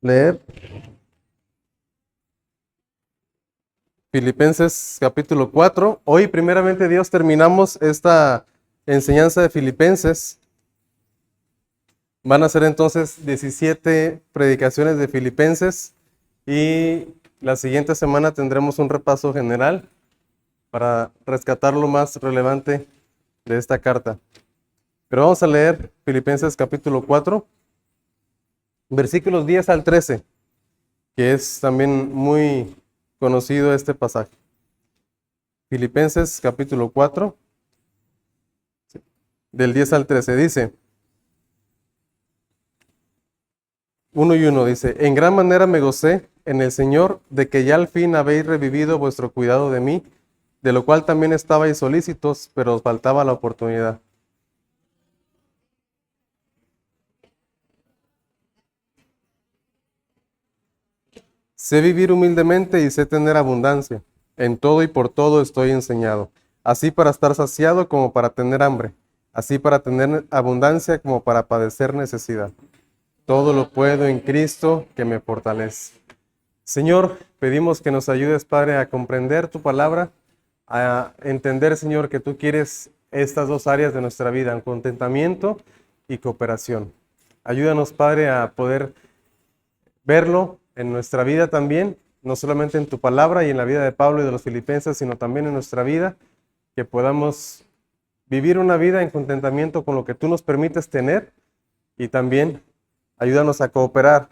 Leer Filipenses capítulo 4. Hoy, primeramente Dios, terminamos esta enseñanza de Filipenses. Van a ser entonces 17 predicaciones de Filipenses y la siguiente semana tendremos un repaso general para rescatar lo más relevante de esta carta. Pero vamos a leer Filipenses capítulo 4, versículos 10 al 13, que es también muy conocido este pasaje. Filipenses capítulo 4, del 10 al 13, dice, 1 y 1 dice, en gran manera me gocé en el Señor de que ya al fin habéis revivido vuestro cuidado de mí, de lo cual también estabais solícitos, pero os faltaba la oportunidad. Sé vivir humildemente y sé tener abundancia. En todo y por todo estoy enseñado, así para estar saciado como para tener hambre, así para tener abundancia como para padecer necesidad. Todo lo puedo en Cristo que me fortalece. Señor, pedimos que nos ayudes, Padre, a comprender tu palabra, a entender, Señor, que tú quieres estas dos áreas de nuestra vida, contentamiento y cooperación. Ayúdanos, Padre, a poder verlo en nuestra vida también, no solamente en tu palabra y en la vida de Pablo y de los filipenses, sino también en nuestra vida, que podamos vivir una vida en contentamiento con lo que tú nos permites tener y también ayúdanos a cooperar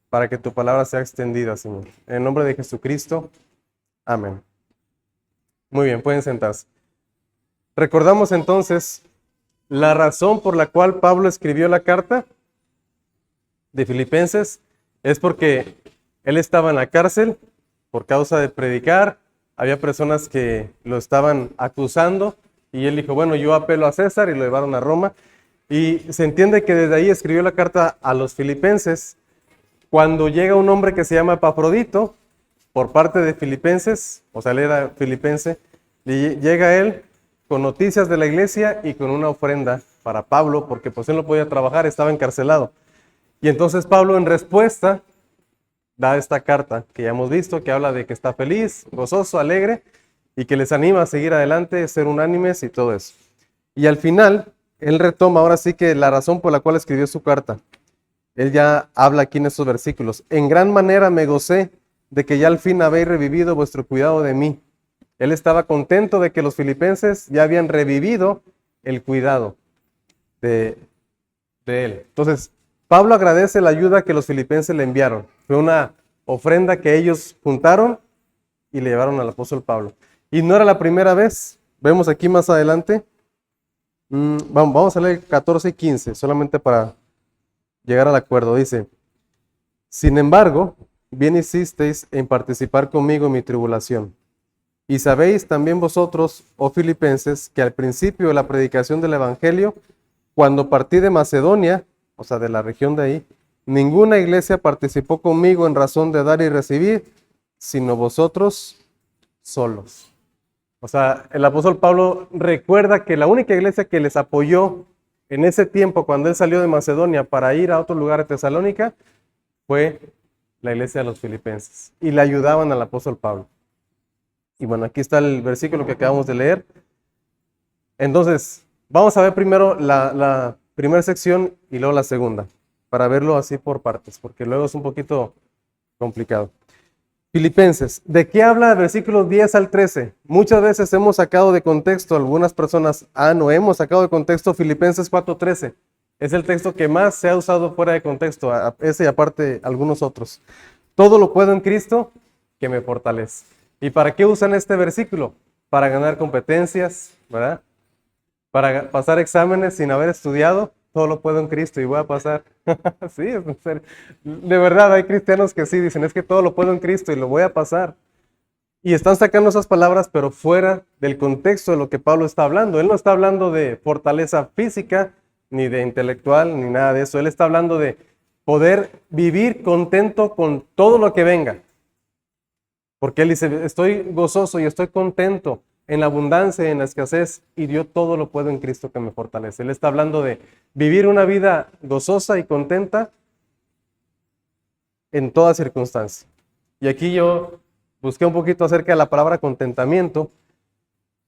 para que tu palabra sea extendida, Señor. En el nombre de Jesucristo, amén. Muy bien, pueden sentarse. Recordamos entonces la razón por la cual Pablo escribió la carta de Filipenses es porque él estaba en la cárcel por causa de predicar, había personas que lo estaban acusando y él dijo, bueno, yo apelo a César y lo llevaron a Roma. Y se entiende que desde ahí escribió la carta a los filipenses. Cuando llega un hombre que se llama Epafrodito, por parte de Filipenses, o sea, él era filipense, y llega él con noticias de la iglesia y con una ofrenda para Pablo, porque pues él no podía trabajar, estaba encarcelado. Y entonces Pablo en respuesta da esta carta que ya hemos visto, que habla de que está feliz, gozoso, alegre, y que les anima a seguir adelante, ser unánimes y todo eso. Y al final, él retoma ahora sí que la razón por la cual escribió su carta. Él ya habla aquí en estos versículos. En gran manera me gocé de que ya al fin habéis revivido vuestro cuidado de mí. Él estaba contento de que los filipenses ya habían revivido el cuidado de, de él. Entonces, Pablo agradece la ayuda que los filipenses le enviaron. Fue una ofrenda que ellos juntaron y le llevaron al apóstol Pablo. Y no era la primera vez. Vemos aquí más adelante. Vamos a leer 14 y 15, solamente para llegar al acuerdo. Dice, sin embargo, bien hicisteis en participar conmigo en mi tribulación. Y sabéis también vosotros, oh filipenses, que al principio de la predicación del Evangelio, cuando partí de Macedonia, o sea, de la región de ahí, ninguna iglesia participó conmigo en razón de dar y recibir, sino vosotros solos. O sea, el apóstol Pablo recuerda que la única iglesia que les apoyó en ese tiempo, cuando él salió de Macedonia para ir a otro lugar de Tesalónica, fue la iglesia de los filipenses. Y le ayudaban al apóstol Pablo. Y bueno, aquí está el versículo que acabamos de leer. Entonces, vamos a ver primero la primera sección y luego la segunda, para verlo así por partes, porque luego es un poquito complicado. Filipenses, ¿de qué habla el versículo 10 al 13? Muchas veces hemos sacado de contexto, algunas personas no hemos sacado de contexto Filipenses 4:13. Es el texto que más se ha usado fuera de contexto, ese y aparte algunos otros. Todo lo puedo en Cristo que me fortalece. ¿Y para qué usan este versículo? Para ganar competencias, ¿verdad? Para pasar exámenes sin haber estudiado, todo lo puedo en Cristo y voy a pasar. Sí, es en serio. De verdad, hay cristianos que sí dicen, es que todo lo puedo en Cristo y lo voy a pasar. Y están sacando esas palabras, pero fuera del contexto de lo que Pablo está hablando. Él no está hablando de fortaleza física, ni de intelectual, ni nada de eso. Él está hablando de poder vivir contento con todo lo que venga. Porque él dice, estoy gozoso y estoy contento en la abundancia y en la escasez, y yo todo lo puedo en Cristo que me fortalece. Él está hablando de vivir una vida gozosa y contenta en toda circunstancia. Y aquí yo busqué un poquito acerca de la palabra contentamiento.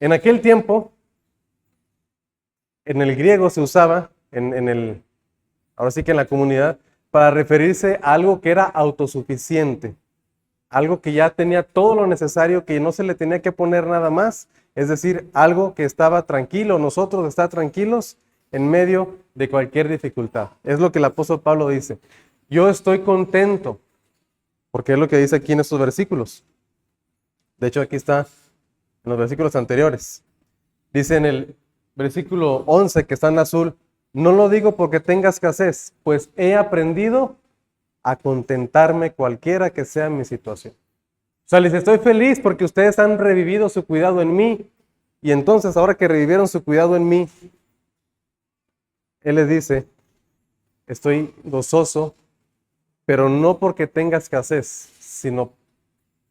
En aquel tiempo, en el griego se usaba, ahora sí que en la comunidad, para referirse a algo que era autosuficiente, algo que ya tenía todo lo necesario, que no se le tenía que poner nada más, es decir, algo que estaba tranquilo, nosotros estar tranquilos en medio de cualquier dificultad. Es lo que el apóstol Pablo dice. Yo estoy contento, porque es lo que dice aquí en estos versículos. De hecho, aquí está en los versículos anteriores. Dice en el versículo 11 que está en azul, no lo digo porque tenga escasez, pues he aprendido a contentarme cualquiera que sea mi situación. O sea, les estoy feliz porque ustedes han revivido su cuidado en mí. Y entonces, ahora que revivieron su cuidado en mí, Él les dice, estoy gozoso, pero no porque tenga escasez, sino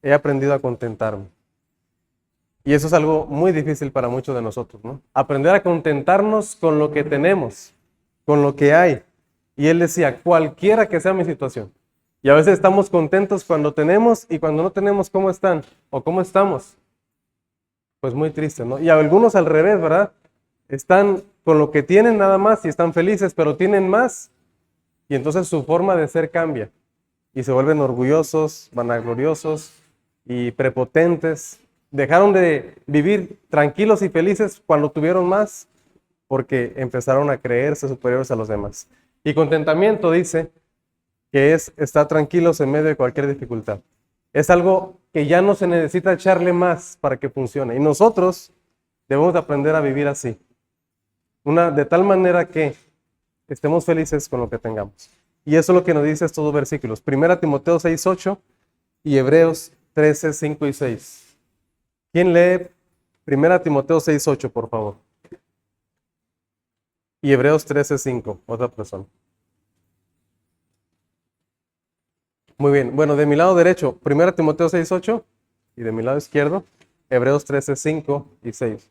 he aprendido a contentarme. Y eso es algo muy difícil para muchos de nosotros, ¿no? Aprender a contentarnos con lo que tenemos, con lo que hay. Y Él decía, cualquiera que sea mi situación. Y a veces estamos contentos cuando tenemos y cuando no tenemos, ¿cómo están? ¿O cómo estamos? Pues muy tristes, ¿no? Y algunos al revés, ¿verdad? Están con lo que tienen nada más y están felices, pero tienen más. Y entonces su forma de ser cambia. Y se vuelven orgullosos, vanagloriosos y prepotentes. Dejaron de vivir tranquilos y felices cuando tuvieron más, porque empezaron a creerse superiores a los demás. Y contentamiento dice que es estar tranquilos en medio de cualquier dificultad. Es algo que ya no se necesita echarle más para que funcione. Y nosotros debemos de aprender a vivir así. De tal manera que estemos felices con lo que tengamos. Y eso es lo que nos dice estos dos versículos. 1 Timoteo 6:8 y Hebreos 13:5 y 6. ¿Quién lee 1 Timoteo 6:8, por favor? Y Hebreos 13:5, otra persona. Muy bien, bueno, de mi lado derecho, 1 Timoteo 6:8 y de mi lado izquierdo, Hebreos 13:5 y 6.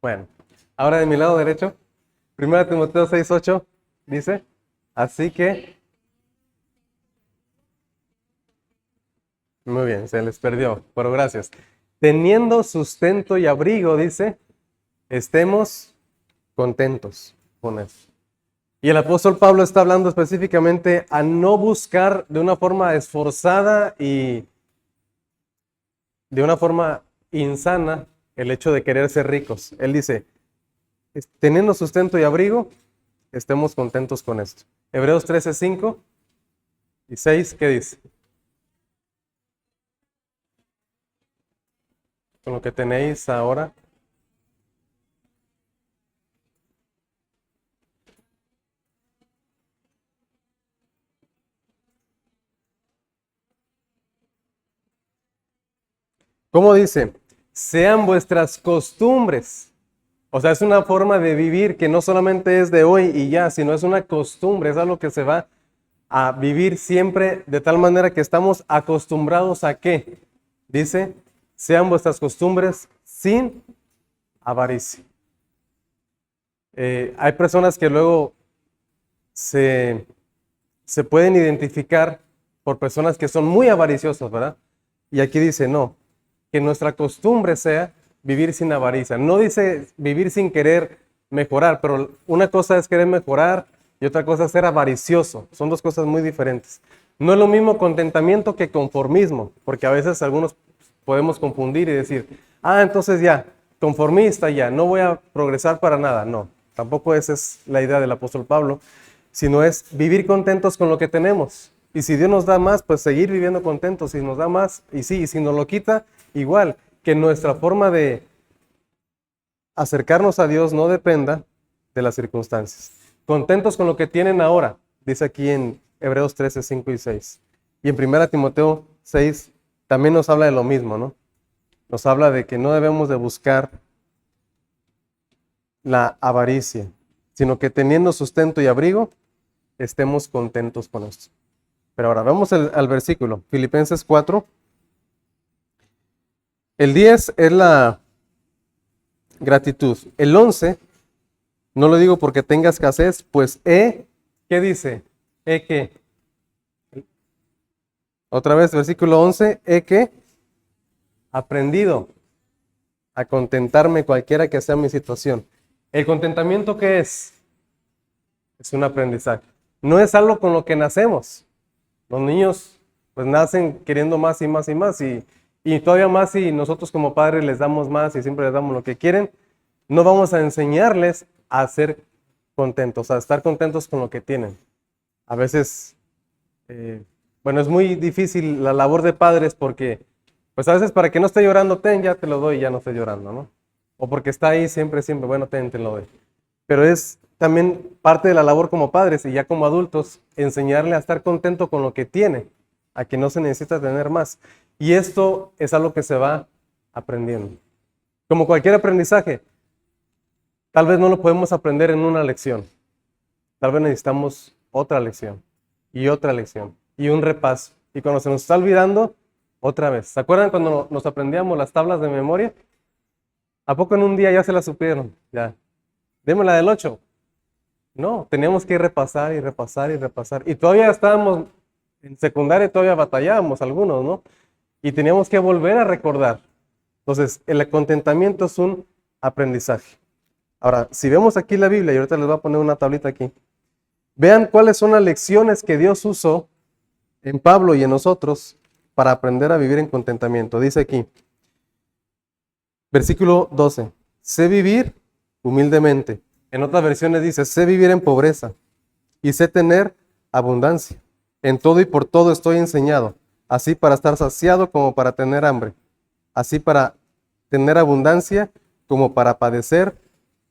Bueno, ahora de mi lado derecho, 1 Timoteo 6:8 dice, así que, muy bien, se les perdió, pero gracias. Teniendo sustento y abrigo, dice, estemos contentos con eso. Y el apóstol Pablo está hablando específicamente a no buscar de una forma esforzada y de una forma insana el hecho de querer ser ricos. Él dice, teniendo sustento y abrigo, estemos contentos con esto. Hebreos 13:5 y 6, ¿qué dice? Con lo que tenéis ahora. ¿Cómo dice? Sean vuestras costumbres. O sea, es una forma de vivir que no solamente es de hoy y ya, sino es una costumbre, es algo que se va a vivir siempre de tal manera que estamos acostumbrados a qué. Dice, sean vuestras costumbres sin avaricia. Hay personas que luego se pueden identificar por personas que son muy avariciosas, ¿verdad? Y aquí dice, no, que nuestra costumbre sea vivir sin avaricia. No dice vivir sin querer mejorar, pero una cosa es querer mejorar y otra cosa es ser avaricioso. Son dos cosas muy diferentes. No es lo mismo contentamiento que conformismo, porque a veces algunos podemos confundir y decir, entonces ya, conformista ya, no voy a progresar para nada. No, tampoco esa es la idea del apóstol Pablo, sino es vivir contentos con lo que tenemos. Y si Dios nos da más, pues seguir viviendo contentos. Si nos da más, y sí, y si nos lo quita, igual. Que nuestra forma de acercarnos a Dios no dependa de las circunstancias. Contentos con lo que tienen ahora, dice aquí en Hebreos 13:5 y 6. Y en 1 Timoteo 6 también nos habla de lo mismo, ¿no? Nos habla de que no debemos de buscar la avaricia, sino que teniendo sustento y abrigo, estemos contentos con esto. Pero ahora vamos al versículo, Filipenses 4. El 10 es la gratitud. El 11, no lo digo porque tenga escasez, pues ¿qué dice? ¿Qué? Otra vez, versículo 11, he aprendido a contentarme cualquiera que sea mi situación. ¿El contentamiento qué es? Es un aprendizaje. No es algo con lo que nacemos. Los niños pues nacen queriendo más y más y más y todavía más si nosotros como padres les damos más y siempre les damos lo que quieren, no vamos a enseñarles a ser contentos, a estar contentos con lo que tienen. A veces, bueno, es muy difícil la labor de padres porque, pues a veces para que no esté llorando, ya te lo doy, ya no esté llorando, ¿no? O porque está ahí siempre, bueno, te lo doy. Pero es también parte de la labor como padres y ya como adultos, enseñarle a estar contento con lo que tiene, a que no se necesita tener más. Y esto es algo que se va aprendiendo. Como cualquier aprendizaje, tal vez no lo podemos aprender en una lección. Tal vez necesitamos otra lección y otra lección y un repaso. Y cuando se nos está olvidando, otra vez. ¿Se acuerdan cuando nos aprendíamos las tablas de memoria? ¿A poco en un día ya se las supieron? Ya. Deme la del 8. No, teníamos que repasar y repasar y repasar. Y todavía estábamos en secundaria, todavía batallábamos algunos, ¿no? Y teníamos que volver a recordar. Entonces, el contentamiento es un aprendizaje. Ahora, si vemos aquí la Biblia, y ahorita les voy a poner una tablita aquí, vean cuáles son las lecciones que Dios usó en Pablo y en nosotros para aprender a vivir en contentamiento. Dice aquí, versículo 12, sé vivir humildemente. En otras versiones dice, sé vivir en pobreza y sé tener abundancia. En todo y por todo estoy enseñado, así para estar saciado como para tener hambre, así para tener abundancia como para padecer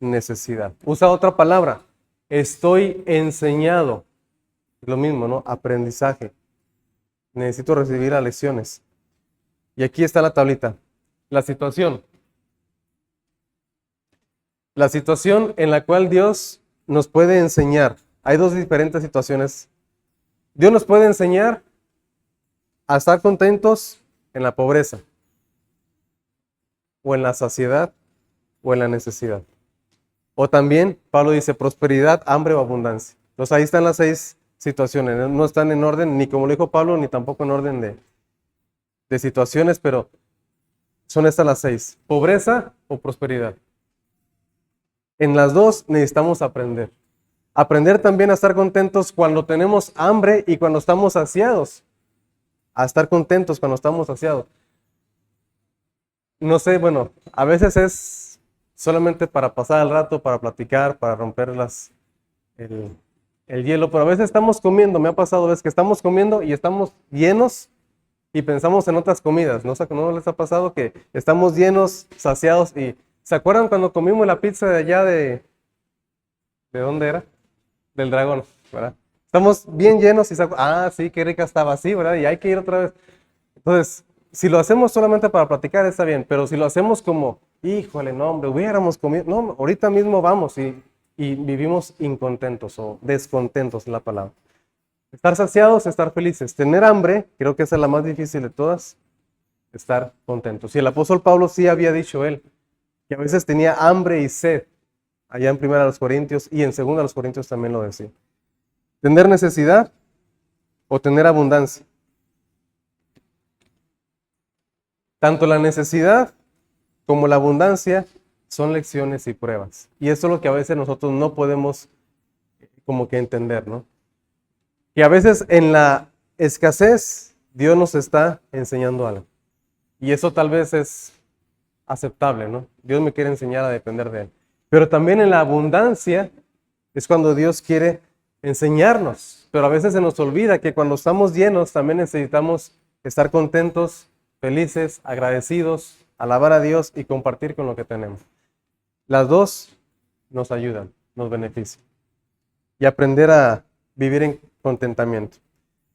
necesidad. Usa otra palabra, estoy enseñado. Lo mismo, ¿no? Aprendizaje. Necesito recibir las lecciones. Y aquí está la tablita. La situación. La situación en la cual Dios nos puede enseñar. Hay dos diferentes situaciones. Dios nos puede enseñar a estar contentos en la pobreza, o en la saciedad, o en la necesidad. O también, Pablo dice, prosperidad, hambre o abundancia. Entonces ahí están las 6 situaciones. No están en orden, ni como lo dijo Pablo, ni tampoco en orden de situaciones, pero son estas las 6. Pobreza o prosperidad. En las dos necesitamos aprender. Aprender también a estar contentos cuando tenemos hambre y cuando estamos saciados. A estar contentos cuando estamos saciados. No sé, bueno, a veces es solamente para pasar el rato, para platicar, para romper el hielo, pero a veces estamos comiendo, me ha pasado a veces que estamos comiendo y estamos llenos y pensamos en otras comidas. ¿No les ha pasado que estamos llenos, saciados y ¿se acuerdan cuando comimos la pizza de allá ¿de dónde era? Del Dragón, ¿verdad? Estamos bien llenos y sí, qué rica estaba así, ¿verdad? Y hay que ir otra vez. Entonces, si lo hacemos solamente para platicar está bien, pero si lo hacemos como, híjole, no, hombre, hubiéramos comido, no, ahorita mismo vamos y vivimos incontentos o descontentos, es la palabra. Estar saciados, estar felices. Tener hambre, creo que esa es la más difícil de todas, estar contentos. Y el apóstol Pablo sí había dicho él, que a veces tenía hambre y sed, allá en 1 Corintios y en 2 Corintios también lo decía. Tener necesidad o tener abundancia. Tanto la necesidad como la abundancia son lecciones y pruebas. Y eso es lo que a veces nosotros no podemos como que entender, ¿no? Que a veces en la escasez Dios nos está enseñando algo. Y eso tal vez es aceptable, ¿no? Dios me quiere enseñar a depender de Él. Pero también en la abundancia es cuando Dios quiere enseñarnos. Pero a veces se nos olvida que cuando estamos llenos también necesitamos estar contentos, felices, agradecidos, alabar a Dios y compartir con lo que tenemos. Las dos nos ayudan, nos benefician. Y aprender a vivir en contentamiento.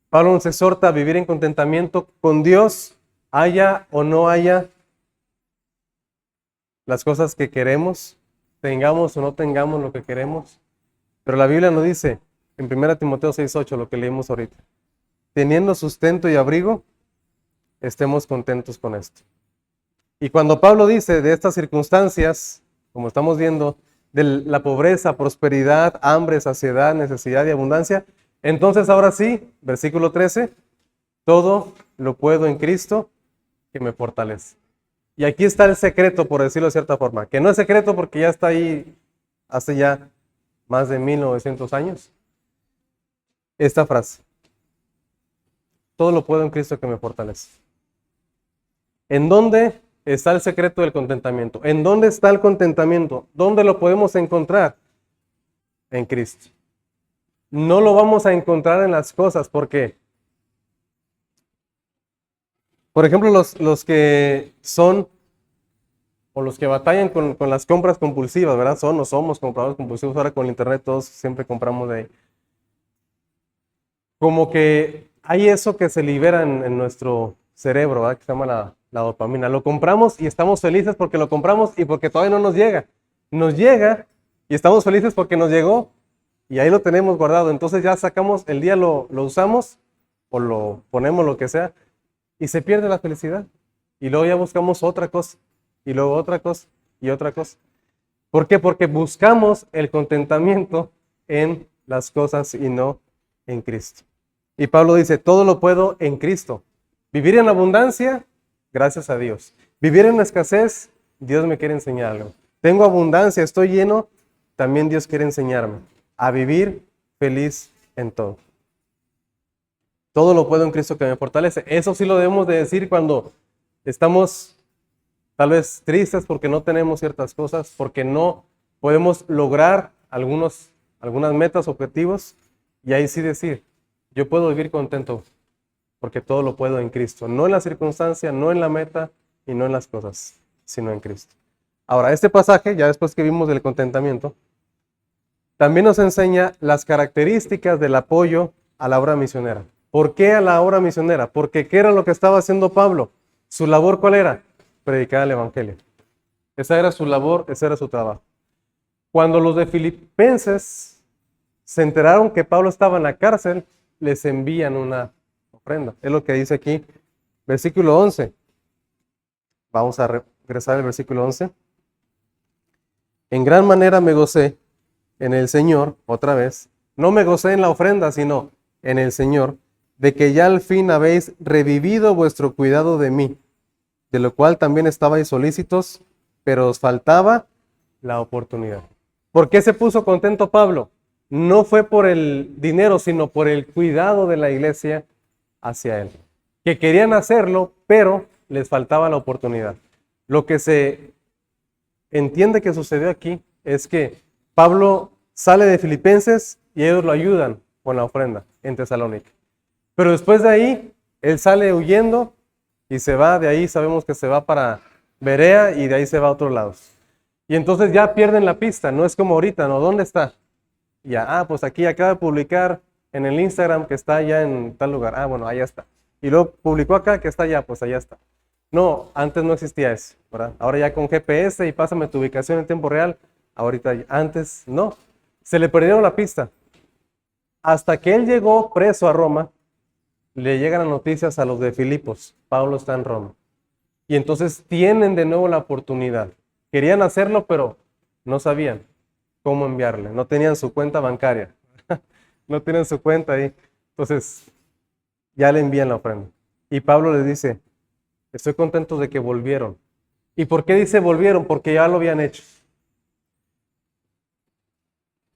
Pablo nos exhorta a vivir en contentamiento con Dios, haya o no haya las cosas que queremos, tengamos o no tengamos lo que queremos. Pero la Biblia nos dice, en 1 Timoteo 6:8, lo que leímos ahorita, teniendo sustento y abrigo, estemos contentos con esto. Y cuando Pablo dice de estas circunstancias, como estamos viendo, de la pobreza, prosperidad, hambre, saciedad, necesidad y abundancia. Entonces ahora sí, versículo 13, todo lo puedo en Cristo que me fortalece. Y aquí está el secreto, por decirlo de cierta forma, que no es secreto porque ya está ahí hace ya más de 1900 años. Esta frase, todo lo puedo en Cristo que me fortalece. ¿En dónde está el secreto del contentamiento? ¿En dónde está el contentamiento? ¿Dónde lo podemos encontrar? En Cristo. No lo vamos a encontrar en las cosas, porque, por ejemplo, los que son, o los que batallan con las compras compulsivas, ¿verdad? Son o somos compradores compulsivos, ahora con el internet todos siempre compramos de ahí. Como que hay eso que se libera en nuestro cerebro, ¿verdad? Que se llama la dopamina. Lo compramos y estamos felices porque lo compramos y porque todavía no nos llega. Nos llega y estamos felices porque nos llegó y ahí lo tenemos guardado. Entonces ya sacamos, el día lo usamos o lo ponemos lo que sea y se pierde la felicidad. Y luego ya buscamos otra cosa y luego otra cosa y otra cosa. ¿Por qué? Porque buscamos el contentamiento en las cosas y no en Cristo. Y Pablo dice, todo lo puedo en Cristo. Vivir en abundancia, gracias a Dios. Vivir en escasez, Dios me quiere enseñar algo. Tengo abundancia, estoy lleno, también Dios quiere enseñarme a vivir feliz en todo. Todo lo puedo en Cristo que me fortalece. Eso sí lo debemos de decir cuando estamos tal vez tristes porque no tenemos ciertas cosas, porque no podemos lograr algunas metas, objetivos, y ahí sí decir, yo puedo vivir contento porque todo lo puedo en Cristo, no en la circunstancia, no en la meta y no en las cosas, sino en Cristo. Ahora, este pasaje, ya después que vimos del contentamiento, también nos enseña las características del apoyo a la obra misionera. ¿Por qué a la obra misionera? Porque ¿qué era lo que estaba haciendo Pablo? ¿Su labor cuál era? Predicar el Evangelio. Esa era su labor, ese era su trabajo. Cuando los de Filipenses se enteraron que Pablo estaba en la cárcel, les envían una ofrenda. Es lo que dice aquí, versículo 11. Vamos a regresar al versículo 11. En gran manera me gocé en el Señor, otra vez. No me gocé en la ofrenda, sino en el Señor, de que ya al fin habéis revivido vuestro cuidado de mí, de lo cual también estabais solícitos, pero os faltaba la oportunidad. ¿Por qué se puso contento Pablo? No fue por el dinero, sino por el cuidado de la iglesia hacia él. Que querían hacerlo, pero les faltaba la oportunidad. Lo que se entiende que sucedió aquí es que Pablo sale de Filipenses y ellos lo ayudan con la ofrenda en Tesalónica. Pero después de ahí, él sale huyendo y se va, de ahí sabemos que se va para Berea y de ahí se va a otros lados. Y entonces ya pierden la pista, no es como ahorita, ¿no? ¿Dónde está? Ya, pues aquí acaba de publicar en el Instagram que está allá en tal lugar. Ah, bueno, allá está. Y luego publicó acá que está allá, pues allá está. No, antes no existía eso, ¿verdad? Ahora ya con GPS y pásame tu ubicación en tiempo real. Ahorita, antes no. Se le perdieron la pista. Hasta que él llegó preso a Roma, le llegan las noticias a los de Filipos. Pablo está en Roma. Y entonces tienen de nuevo la oportunidad. Querían hacerlo, pero no sabían cómo enviarle. No tenían su cuenta bancaria. No tienen su cuenta ahí. Entonces, ya le envían la ofrenda. Y Pablo les dice, estoy contento de que volvieron. ¿Y por qué dice volvieron? Porque ya lo habían hecho.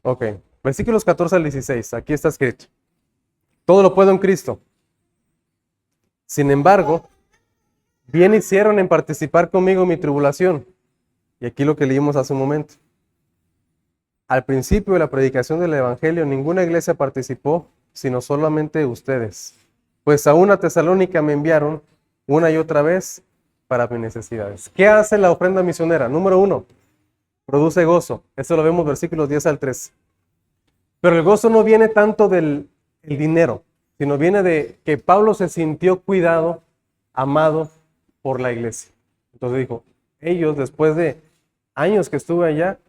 Ok, versículos 14 al 16. Aquí está escrito. Todo lo puedo en Cristo. Sin embargo, bien hicieron en participar conmigo en mi tribulación. Y aquí lo que leímos hace un momento. Al principio de la predicación del Evangelio, ninguna iglesia participó, sino solamente ustedes. Pues a una Tesalónica me enviaron una y otra vez para mis necesidades. ¿Qué hace la ofrenda misionera? Número 1, produce gozo. Eso lo vemos versículos 10 al 13. Pero el gozo no viene tanto del dinero, sino viene de que Pablo se sintió cuidado, amado por la iglesia. Entonces dijo, ellos después de años que estuve allá,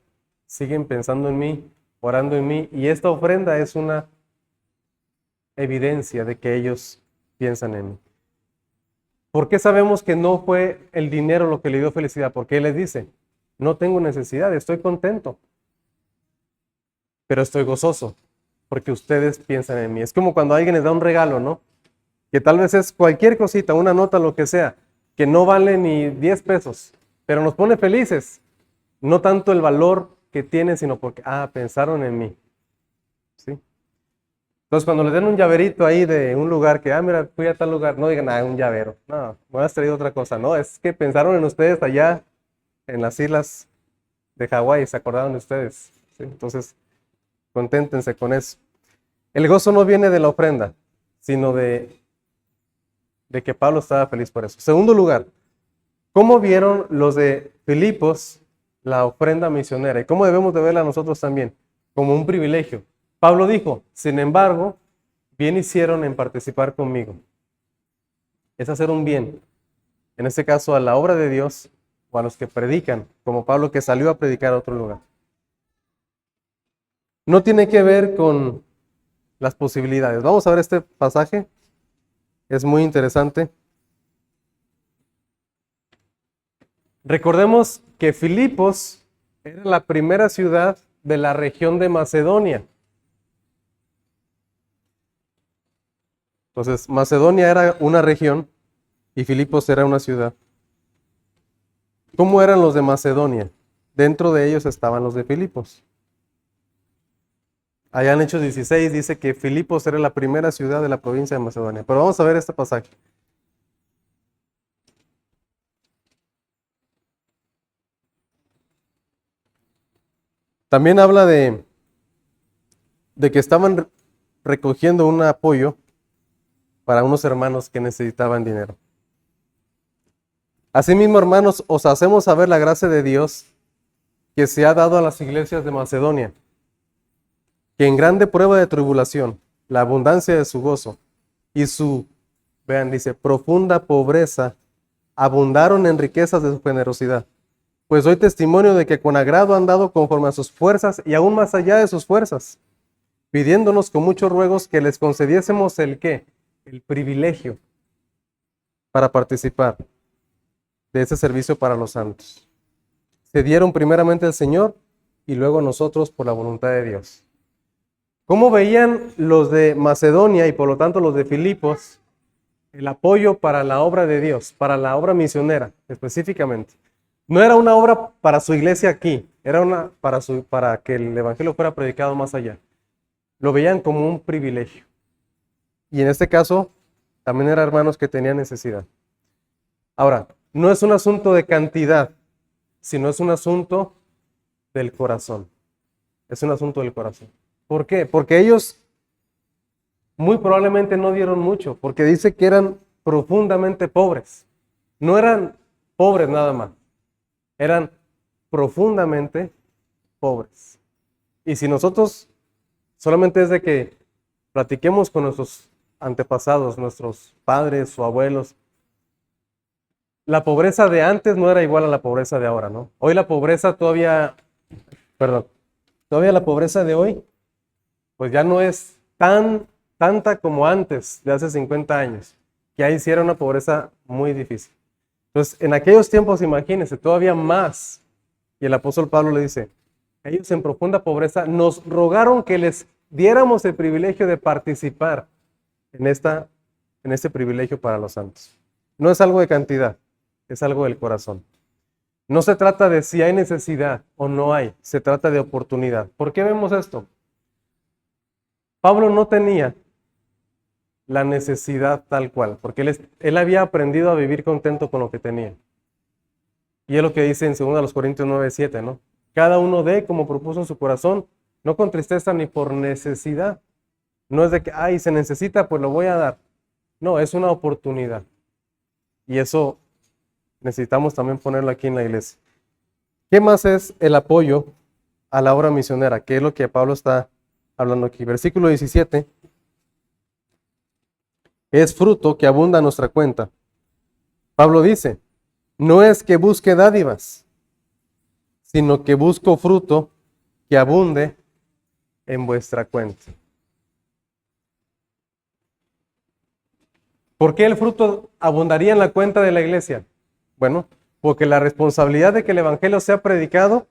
siguen pensando en mí, orando en mí, y esta ofrenda es una evidencia de que ellos piensan en mí. ¿Por qué sabemos que no fue el dinero lo que le dio felicidad? Porque él les dice, No tengo necesidad, estoy contento, pero estoy gozoso, porque ustedes piensan en mí. Es como cuando alguien les da un regalo, ¿no? Que tal vez es cualquier cosita, una nota, lo que sea, que no vale ni 10 pesos, pero nos pone felices. No tanto el valor que tiene, sino porque, pensaron en mí. ¿Sí? Entonces, cuando les den un llaverito ahí de un lugar que, mira, fui a tal lugar, no digan, un llavero. No, me has traído otra cosa. No, es que pensaron en ustedes allá en las islas de Hawái, se acordaron de ustedes. ¿Sí? Entonces, conténtense con eso. El gozo no viene de la ofrenda, sino de que Pablo estaba feliz por eso. Segundo lugar, ¿cómo vieron los de Filipos la ofrenda misionera? ¿Y cómo debemos de verla nosotros también? Como un privilegio. Pablo dijo, sin embargo, bien hicieron en participar conmigo. Es hacer un bien. En este caso, a la obra de Dios o a los que predican, como Pablo que salió a predicar a otro lugar. No tiene que ver con las posibilidades. Vamos a ver este pasaje. Es muy interesante. Recordemos que Filipos era la primera ciudad de la región de Macedonia. Entonces, Macedonia era una región y Filipos era una ciudad. ¿Cómo eran los de Macedonia? Dentro de ellos estaban los de Filipos. Allá en Hechos 16 dice que Filipos era la primera ciudad de la provincia de Macedonia. Pero vamos a ver este pasaje. También habla de que estaban recogiendo un apoyo para unos hermanos que necesitaban dinero. Asimismo, hermanos, os hacemos saber la gracia de Dios que se ha dado a las iglesias de Macedonia, que en grande prueba de tribulación, la abundancia de su gozo y su, vean, dice, profunda pobreza, abundaron en riquezas de su generosidad. Pues doy testimonio de que con agrado han dado conforme a sus fuerzas y aún más allá de sus fuerzas, pidiéndonos con muchos ruegos que les concediésemos el ¿qué? El privilegio para participar de ese servicio para los santos. Se dieron primeramente al Señor y luego nosotros por la voluntad de Dios. ¿Cómo veían los de Macedonia y por lo tanto los de Filipos el apoyo para la obra de Dios, para la obra misionera específicamente? No era una obra para su iglesia aquí, era una para que el evangelio fuera predicado más allá. Lo veían como un privilegio. Y en este caso, también eran hermanos que tenían necesidad. Ahora, no es un asunto de cantidad, sino es un asunto del corazón. Es un asunto del corazón. ¿Por qué? Porque ellos muy probablemente no dieron mucho, porque dice que eran profundamente pobres. No eran pobres nada más, eran profundamente pobres. Y si nosotros solamente es de que platiquemos con nuestros antepasados, nuestros padres o abuelos, la pobreza de antes no era igual a la pobreza de ahora, ¿no? Hoy la pobreza todavía la pobreza de hoy, pues ya no es tanta como antes, de hace 50 años, que ahí sí era una pobreza muy difícil. Entonces, en aquellos tiempos, imagínense, todavía más. Y el apóstol Pablo le dice, ellos en profunda pobreza nos rogaron que les diéramos el privilegio de participar en este privilegio para los santos. No es algo de cantidad, es algo del corazón. No se trata de si hay necesidad o no hay, se trata de oportunidad. ¿Por qué vemos esto? Pablo no tenía la necesidad tal cual, porque él había aprendido a vivir contento con lo que tenía. Y es lo que dice en 2 Corintios 9:7, ¿no? Cada uno dé como propuso en su corazón, no con tristeza ni por necesidad. No es de que, se necesita, pues lo voy a dar. No, es una oportunidad. Y eso necesitamos también ponerlo aquí en la iglesia. ¿Qué más es el apoyo a la obra misionera? ¿Qué es lo que Pablo está hablando aquí? Versículo 17. Es fruto que abunda a nuestra cuenta. Pablo dice, no es que busque dádivas, sino que busco fruto que abunde en vuestra cuenta. ¿Por qué el fruto abundaría en la cuenta de la iglesia? Bueno, porque la responsabilidad de que el Evangelio sea predicado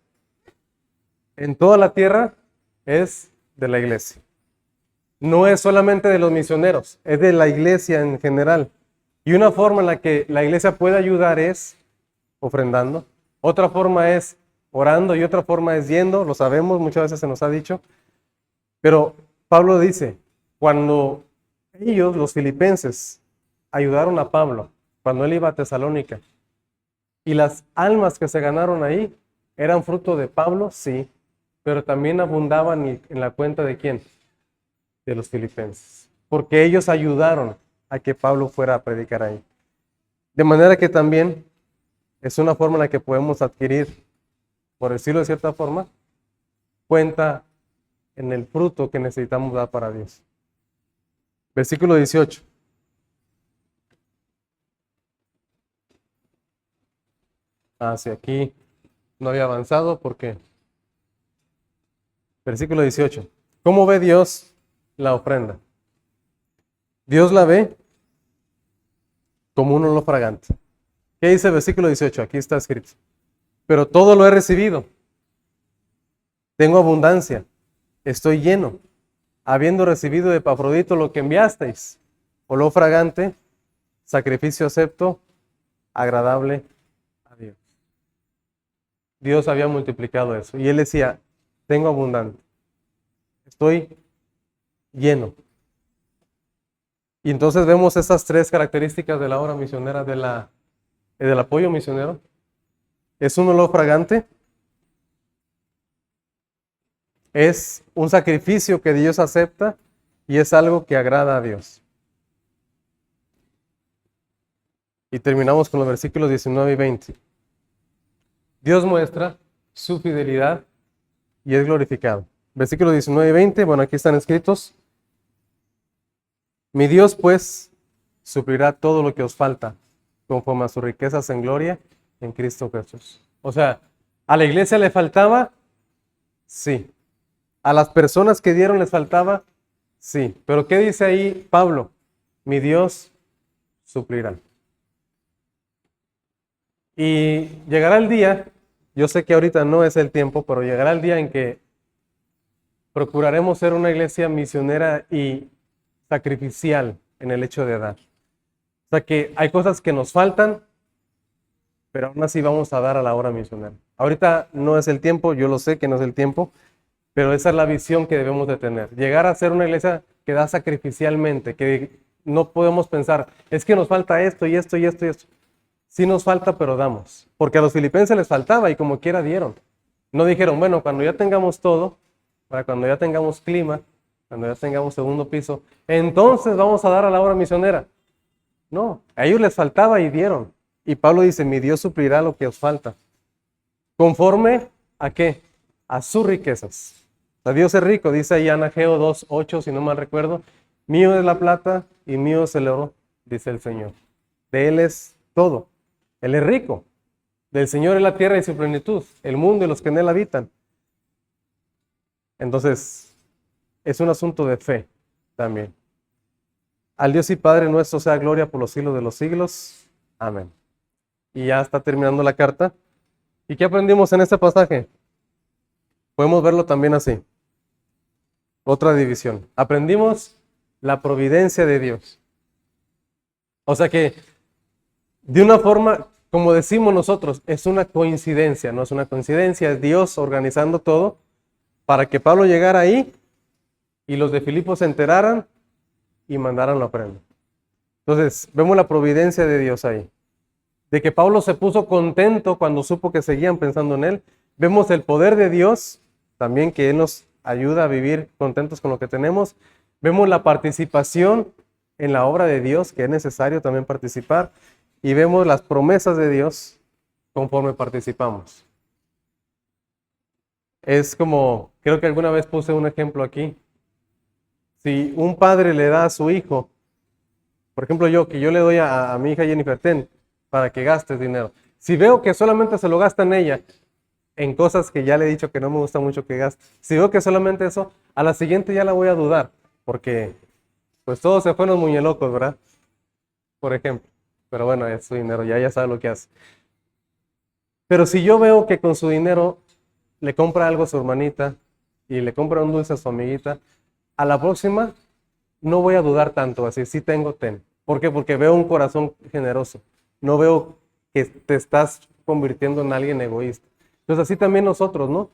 en toda la tierra es de la iglesia. No es solamente de los misioneros, es de la iglesia en general. Y una forma en la que la iglesia puede ayudar es ofrendando. Otra forma es orando y otra forma es yendo, lo sabemos, muchas veces se nos ha dicho. Pero Pablo dice, cuando ellos, los filipenses, ayudaron a Pablo, cuando él iba a Tesalónica, y las almas que se ganaron ahí eran fruto de Pablo, sí, pero también abundaban en la cuenta de ¿quién? De los filipenses, porque ellos ayudaron a que Pablo fuera a predicar ahí. De manera que también es una forma en la que podemos adquirir, por decirlo de cierta forma, cuenta en el fruto que necesitamos dar para Dios. Versículo 18. Hacia aquí no había avanzado porque... Versículo 18. ¿Cómo ve Dios la ofrenda? Dios la ve como un olor fragante. ¿Qué dice el versículo 18? Aquí está escrito. Pero todo lo he recibido. Tengo abundancia. Estoy lleno. Habiendo recibido de Epafrodito lo que enviasteis. Olor fragante, sacrificio acepto, agradable a Dios. Dios había multiplicado eso. Y él decía, tengo abundante. Estoy lleno. Y entonces vemos esas tres características de la obra misionera, del apoyo misionero. Es un olor fragante. Es un sacrificio que Dios acepta y es algo que agrada a Dios. Y terminamos con los versículos 19 y 20. Dios muestra su fidelidad y es glorificado. Versículos 19 y 20, bueno, aquí están escritos. Mi Dios, pues, suplirá todo lo que os falta, conforme a sus riquezas en gloria en Cristo Jesús. O sea, ¿a la iglesia le faltaba? Sí. ¿A las personas que dieron les faltaba? Sí. Pero ¿qué dice ahí Pablo? Mi Dios suplirá. Y llegará el día, yo sé que ahorita no es el tiempo, pero llegará el día en que procuraremos ser una iglesia misionera y sacrificial en el hecho de dar. O sea que hay cosas que nos faltan, pero aún así vamos a dar a la obra misionera. Ahorita no es el tiempo, yo lo sé que no es el tiempo, pero esa es la visión que debemos de tener. Llegar a ser una iglesia que da sacrificialmente, que no podemos pensar, es que nos falta esto y esto y esto y esto. Sí nos falta, pero damos. Porque a los filipenses les faltaba y como quiera dieron. No dijeron, bueno, cuando ya tengamos todo, para cuando ya tengamos clima, cuando ya tengamos segundo piso, entonces vamos a dar a la obra misionera. No, a ellos les faltaba y dieron. Y Pablo dice, mi Dios suplirá lo que os falta. ¿Conforme a qué? A sus riquezas. O sea, Dios es rico, dice ahí Anageo 2:8, si no mal recuerdo. Mío es la plata y mío es el oro, dice el Señor. De Él es todo. Él es rico. Del Señor es la tierra y su plenitud, el mundo y los que en él habitan. Entonces, es un asunto de fe también. Al Dios y Padre nuestro sea gloria por los siglos de los siglos. Amén. Y ya está terminando la carta. ¿Y qué aprendimos en este pasaje? Podemos verlo también así. Otra división. Aprendimos la providencia de Dios. O sea que, de una forma, como decimos nosotros, es una coincidencia, no es una coincidencia, es Dios organizando todo para que Pablo llegara ahí y los de Filipos se enteraran y mandaran la ofrenda. Entonces, vemos la providencia de Dios ahí. De que Pablo se puso contento cuando supo que seguían pensando en él. Vemos el poder de Dios, también que Él nos ayuda a vivir contentos con lo que tenemos. Vemos la participación en la obra de Dios, que es necesario también participar. Y vemos las promesas de Dios conforme participamos. Es como, creo que alguna vez puse un ejemplo aquí. Si un padre le da a su hijo, por ejemplo que yo le doy a mi hija Jennifer, ten, para que gastes dinero. Si veo que solamente se lo gasta en ella, en cosas que ya le he dicho que no me gusta mucho que gaste, si veo que solamente eso, a la siguiente ya la voy a dudar, porque pues todos se fueron muñelocos, ¿verdad? Por ejemplo. Pero bueno, es su dinero, ya sabe lo que hace. Pero si yo veo que con su dinero le compra algo a su hermanita y le compra un dulce a su amiguita, a la próxima no voy a dudar tanto, así, sí tengo, ten. ¿Por qué? Porque veo un corazón generoso. No veo que te estás convirtiendo en alguien egoísta. Entonces así también nosotros, ¿no?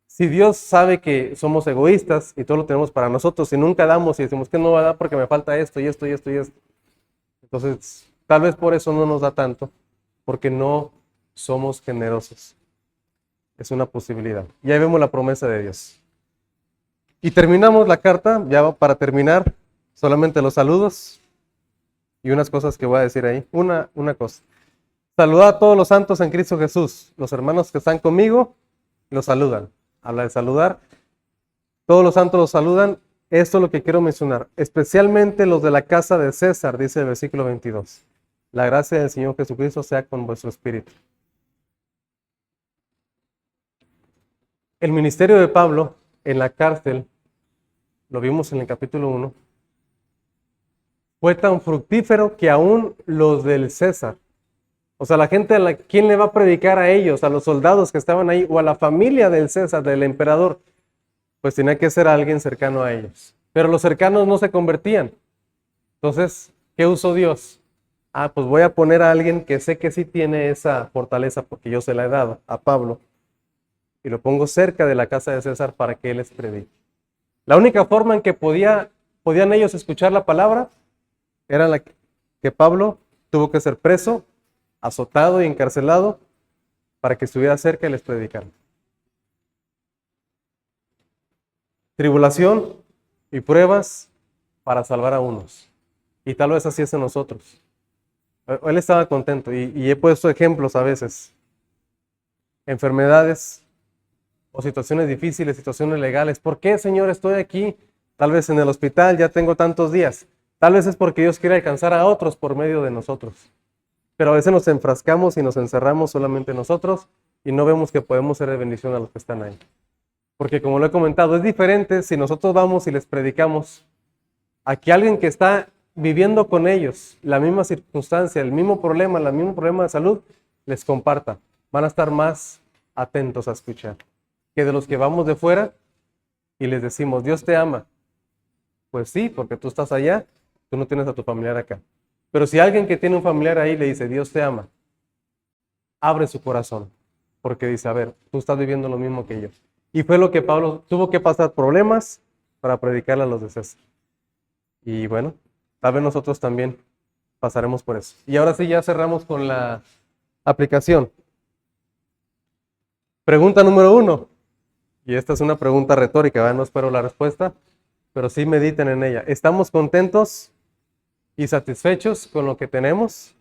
Si Dios sabe que somos egoístas y todo lo tenemos para nosotros y nunca damos y decimos que no va a dar porque me falta esto y esto y esto y esto. Entonces, tal vez por eso no nos da tanto, porque no somos generosos. Es una posibilidad. Y ahí vemos la promesa de Dios. Y terminamos la carta, ya para terminar, solamente los saludos y unas cosas que voy a decir ahí. Una cosa. Saludad a todos los santos en Cristo Jesús. Los hermanos que están conmigo los saludan. Habla de saludar. Todos los santos los saludan. Esto es lo que quiero mencionar. Especialmente los de la casa de César, dice el versículo 22. La gracia del Señor Jesucristo sea con vuestro espíritu. El ministerio de Pablo en la cárcel, lo vimos en el capítulo 1, fue tan fructífero que aún los del César, o sea, la gente, ¿quién le va a predicar a ellos? A los soldados que estaban ahí, o a la familia del César, del emperador, pues tenía que ser alguien cercano a ellos. Pero los cercanos no se convertían. Entonces, ¿qué usó Dios? Pues voy a poner a alguien que sé que sí tiene esa fortaleza, porque yo se la he dado a Pablo, y lo pongo cerca de la casa de César para que él les predique. La única forma en que podían ellos escuchar la palabra era que Pablo tuvo que ser preso, azotado y encarcelado para que estuviera cerca y les predicara. Tribulación y pruebas para salvar a unos. Y tal vez así es en nosotros. Él estaba contento y he puesto ejemplos a veces. Enfermedades o situaciones difíciles, situaciones legales. ¿Por qué, Señor, estoy aquí? Tal vez en el hospital ya tengo tantos días. Tal vez es porque Dios quiere alcanzar a otros por medio de nosotros. Pero a veces nos enfrascamos y nos encerramos solamente nosotros y no vemos que podemos ser de bendición a los que están ahí. Porque como lo he comentado, es diferente si nosotros vamos y les predicamos a que alguien que está viviendo con ellos la misma circunstancia, el mismo problema de salud, les comparta. Van a estar más atentos a escuchar que de los que vamos de fuera y les decimos, Dios te ama. Pues sí, porque tú estás allá, tú no tienes a tu familiar acá. Pero si alguien que tiene un familiar ahí le dice, Dios te ama, abre su corazón, porque dice, a ver, tú estás viviendo lo mismo que yo. Y fue lo que Pablo tuvo que pasar problemas para predicarle a los de César. Y bueno, tal vez nosotros también pasaremos por eso. Y ahora sí, ya cerramos con la aplicación. Pregunta número 1. Y esta es una pregunta retórica, ¿verdad? No espero la respuesta, pero sí mediten en ella. ¿Estamos contentos y satisfechos con lo que tenemos?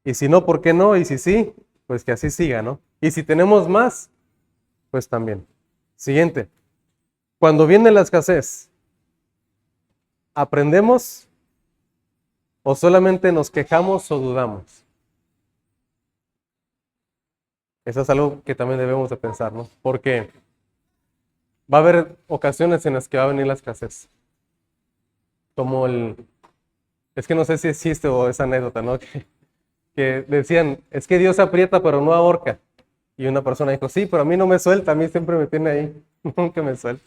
Y si no, ¿por qué no? Y si sí, pues que así siga, ¿no? Y si tenemos más, pues también. Siguiente. Cuando viene la escasez, ¿aprendemos o solamente nos quejamos o dudamos? Eso es algo que también debemos de pensar, ¿no? Porque va a haber ocasiones en las que va a venir la escasez. Como es que no sé si existe o es anécdota, ¿no? Que decían, es que Dios aprieta pero no ahorca. Y una persona dijo, sí, pero a mí no me suelta, a mí siempre me tiene ahí, nunca me suelta.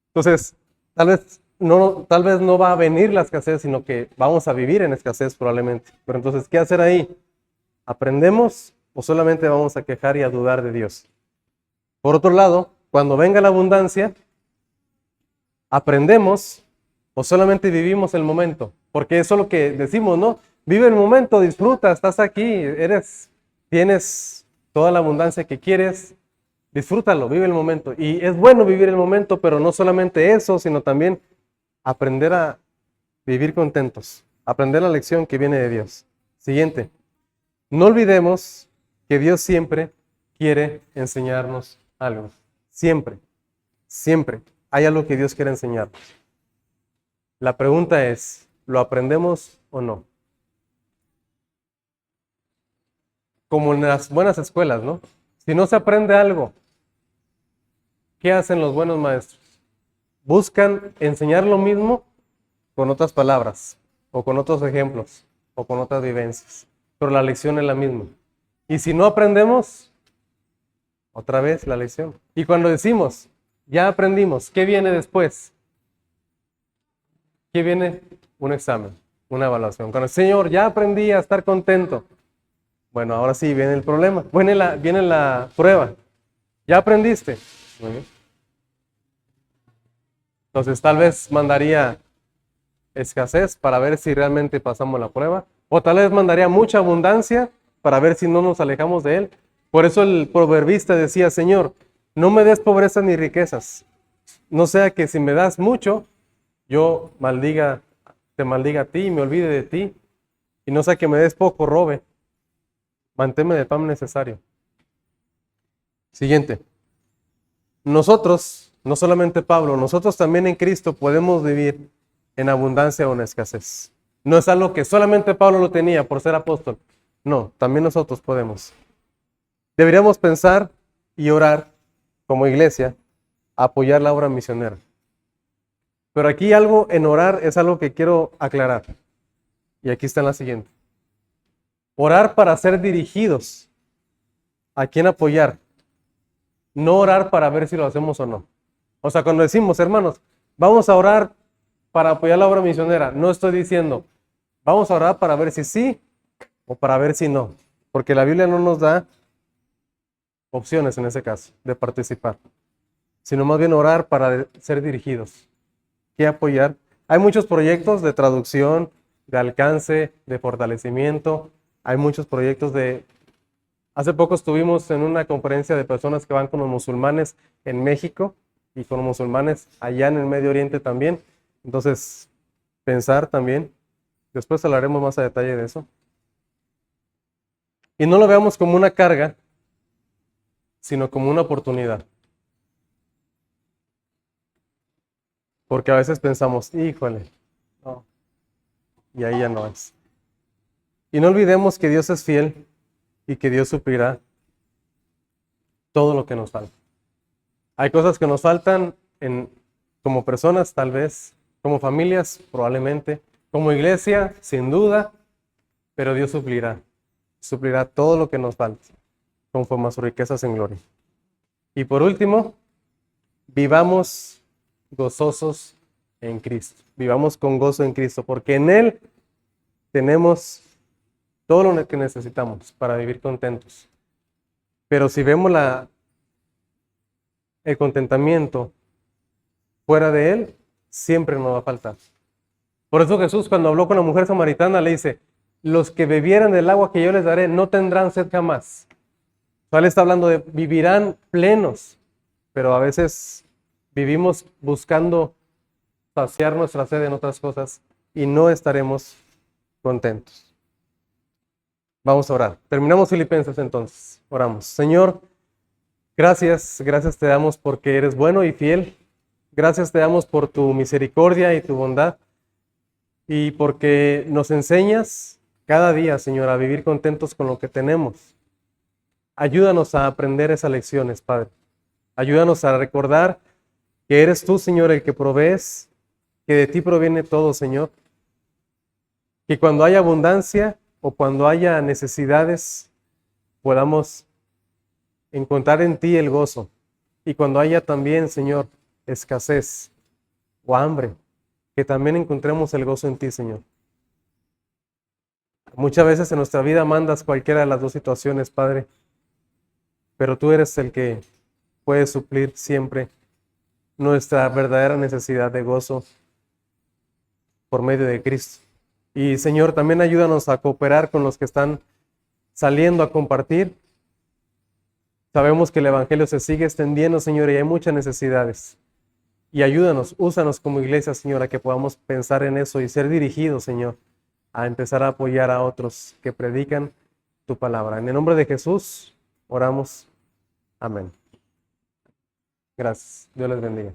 Entonces, tal vez no va a venir la escasez, sino que vamos a vivir en escasez probablemente. Pero entonces, ¿qué hacer ahí? ¿Aprendemos o solamente vamos a quejar y a dudar de Dios? Por otro lado, cuando venga la abundancia, ¿aprendemos o solamente vivimos el momento? Porque eso es lo que decimos, ¿no? Vive el momento, disfruta, estás aquí, tienes toda la abundancia que quieres, disfrútalo, vive el momento. Y es bueno vivir el momento, pero no solamente eso, sino también aprender a vivir contentos, aprender la lección que viene de Dios. Siguiente, no olvidemos que Dios siempre quiere enseñarnos algo. Siempre, siempre hay algo que Dios quiere enseñarnos. La pregunta es, ¿lo aprendemos o no? Como en las buenas escuelas, ¿no? Si no se aprende algo, ¿qué hacen los buenos maestros? Buscan enseñar lo mismo con otras palabras, o con otros ejemplos, o con otras vivencias. Pero la lección es la misma. Y si no aprendemos, otra vez la lección. Y cuando decimos, ya aprendimos, ¿qué viene después? ¿Qué viene? Un examen, una evaluación. Cuando el Señor, ya aprendí a estar contento. Bueno, ahora sí viene el problema, viene la prueba. ¿Ya aprendiste? Muy bien. Entonces tal vez mandaría escasez para ver si realmente pasamos la prueba. O tal vez mandaría mucha abundancia para ver si no nos alejamos de Él. Por eso el proverbista decía, Señor, no me des pobreza ni riquezas. No sea que si me das mucho, yo te maldiga a ti y me olvide de ti. Y no sea que me des poco, robe. Manténme del pan necesario. Siguiente. Nosotros, no solamente Pablo, nosotros también en Cristo podemos vivir en abundancia o en escasez. No es algo que solamente Pablo lo tenía por ser apóstol. No, también nosotros podemos. Deberíamos pensar y orar como iglesia, apoyar la obra misionera. Pero aquí algo en orar es algo que quiero aclarar. Y aquí está en la siguiente. Orar para ser dirigidos. ¿A quién apoyar? No orar para ver si lo hacemos o no. O sea, cuando decimos, hermanos, vamos a orar para apoyar la obra misionera, no estoy diciendo, vamos a orar para ver si sí o para ver si no. Porque la Biblia no nos da opciones en ese caso de participar, sino más bien orar para ser dirigidos. ¿Qué apoyar? Hay muchos proyectos de traducción, de alcance, de fortalecimiento. Hay muchos proyectos de... Hace poco estuvimos en una conferencia de personas que van con los musulmanes en México y con los musulmanes allá en el Medio Oriente también. Entonces, pensar también, después hablaremos más a detalle de eso. Y no lo veamos como una carga, sino como una oportunidad. Porque a veces pensamos, híjole, no, y ahí ya no es. Y no olvidemos que Dios es fiel y que Dios suplirá todo lo que nos falta. Hay cosas que nos faltan como personas, tal vez, como familias, probablemente, como iglesia, sin duda, pero Dios suplirá todo lo que nos falta, conforme a sus riquezas en gloria. Y por último, vivamos gozosos en Cristo. Vivamos con gozo en Cristo, porque en Él tenemos todo lo que necesitamos para vivir contentos. Pero si vemos el contentamiento fuera de Él, siempre nos va a faltar. Por eso Jesús, cuando habló con la mujer samaritana, le dice, los que bebieran del agua que yo les daré no tendrán sed jamás. O sea, Él está hablando de vivirán plenos, pero a veces vivimos buscando saciar nuestra sed en otras cosas y no estaremos contentos. Vamos a orar. Terminamos Filipenses entonces. Oramos. Señor, gracias te damos porque eres bueno y fiel. Gracias te damos por tu misericordia y tu bondad y porque nos enseñas cada día, Señor, a vivir contentos con lo que tenemos. Ayúdanos a aprender esas lecciones, Padre. Ayúdanos a recordar que eres tú, Señor, el que provees, que de ti proviene todo, Señor. Que cuando haya abundancia o cuando haya necesidades, podamos encontrar en ti el gozo. Y cuando haya también, Señor, escasez o hambre, que también encontremos el gozo en ti, Señor. Muchas veces en nuestra vida mandas cualquiera de las dos situaciones, Padre, pero tú eres el que puede suplir siempre nuestra verdadera necesidad de gozo por medio de Cristo. Y Señor, también ayúdanos a cooperar con los que están saliendo a compartir. Sabemos que el Evangelio se sigue extendiendo, Señor, y hay muchas necesidades. Y ayúdanos, úsanos como iglesia, Señor, a que podamos pensar en eso y ser dirigidos, Señor, a empezar a apoyar a otros que predican tu palabra. En el nombre de Jesús, oramos. Amén. Gracias. Dios les bendiga.